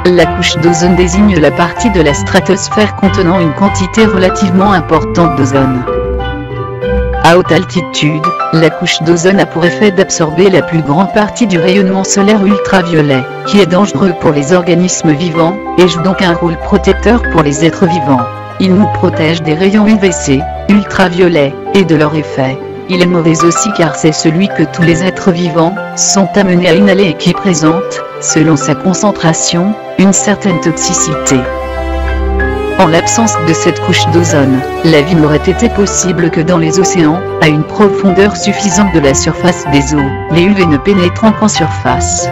La couche d'ozone désigne la partie de la stratosphère contenant une quantité relativement importante d'ozone. À haute altitude, la couche d'ozone a pour effet d'absorber la plus grande partie du rayonnement solaire ultraviolet, qui est dangereux pour les organismes vivants, et joue donc un rôle protecteur pour les êtres vivants. Il nous protège des rayons UVC, ultraviolets, et de leur effet. Il est mauvais aussi car c'est celui que tous les êtres vivants sont amenés à inhaler et qui présente, selon sa concentration, une certaine toxicité. En l'absence de cette couche d'ozone, la vie n'aurait été possible que dans les océans, à une profondeur suffisante de la surface des eaux, les UV ne pénétrant qu'en surface.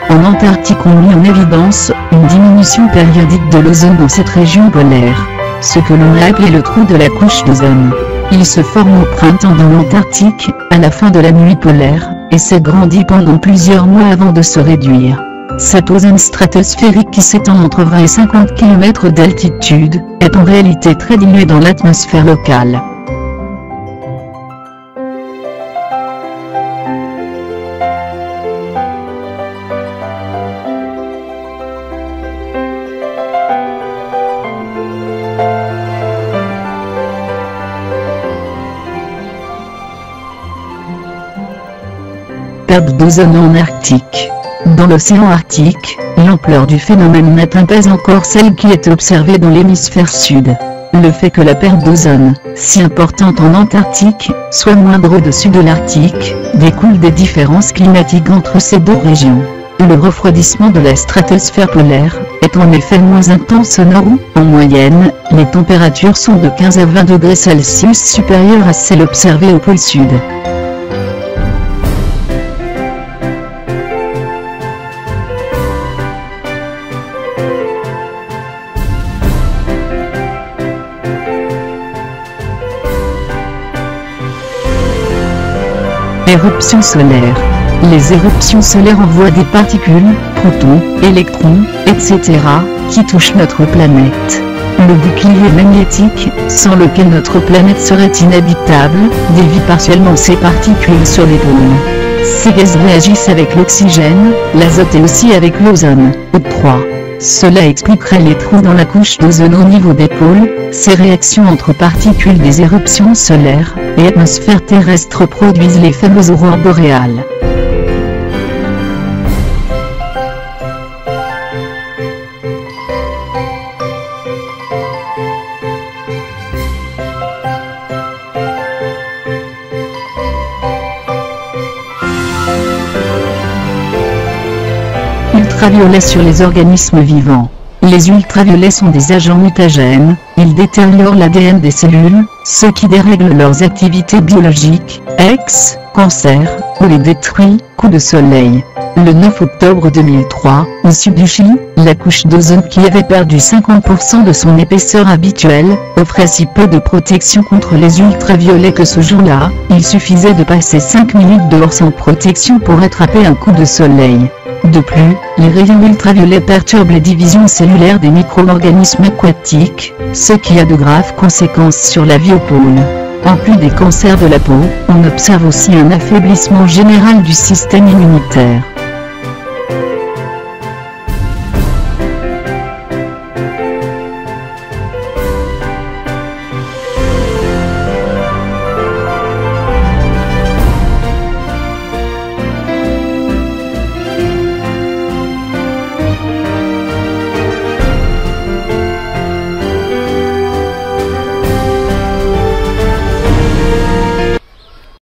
En Antarctique, on mit en évidence une diminution périodique de l'ozone dans cette région polaire, ce que l'on a appelé le trou de la couche d'ozone. Il se forme au printemps dans l'Antarctique, à la fin de la nuit polaire, et s'agrandit pendant plusieurs mois avant de se réduire. Cette ozone stratosphérique qui s'étend entre 20 et 50 km d'altitude, est en réalité très diluée dans l'atmosphère locale. Perte d'ozone en Arctique. Dans l'océan Arctique, l'ampleur du phénomène n'atteint pas encore celle qui est observée dans l'hémisphère sud. Le fait que la perte d'ozone, si importante en Antarctique, soit moindre au-dessus de l'Arctique, découle des différences climatiques entre ces deux régions. Le refroidissement de la stratosphère polaire est en effet moins intense au nord où, en moyenne, les températures sont de 15 à 20 degrés Celsius supérieures à celles observées au pôle sud. Éruptions solaires. Les éruptions solaires envoient des particules, protons, électrons, etc., qui touchent notre planète. Le bouclier magnétique, sans lequel notre planète serait inhabitable, dévie partiellement ces particules sur les pôles. Ces gaz réagissent avec l'oxygène, l'azote et aussi avec l'ozone, O3. Cela expliquerait les trous dans la couche d'ozone au niveau des pôles. Ces réactions entre particules des éruptions solaires et atmosphère terrestre produisent les fameuses aurores boréales. Ultraviolets sur les organismes vivants. Les ultraviolets sont des agents mutagènes, ils détériorent l'ADN des cellules, ce qui dérègle leurs activités biologiques, cancer, ou les détruit, coup de soleil. Le 9 octobre 2003, au sud du Chili, la couche d'ozone qui avait perdu 50% de son épaisseur habituelle, offrait si peu de protection contre les ultraviolets que ce jour-là, il suffisait de passer 5 minutes dehors sans protection pour attraper un coup de soleil. De plus, les rayons ultraviolets perturbent les divisions cellulaires des micro-organismes aquatiques, ce qui a de graves conséquences sur la vie au pôle. En plus des cancers de la peau, on observe aussi un affaiblissement général du système immunitaire.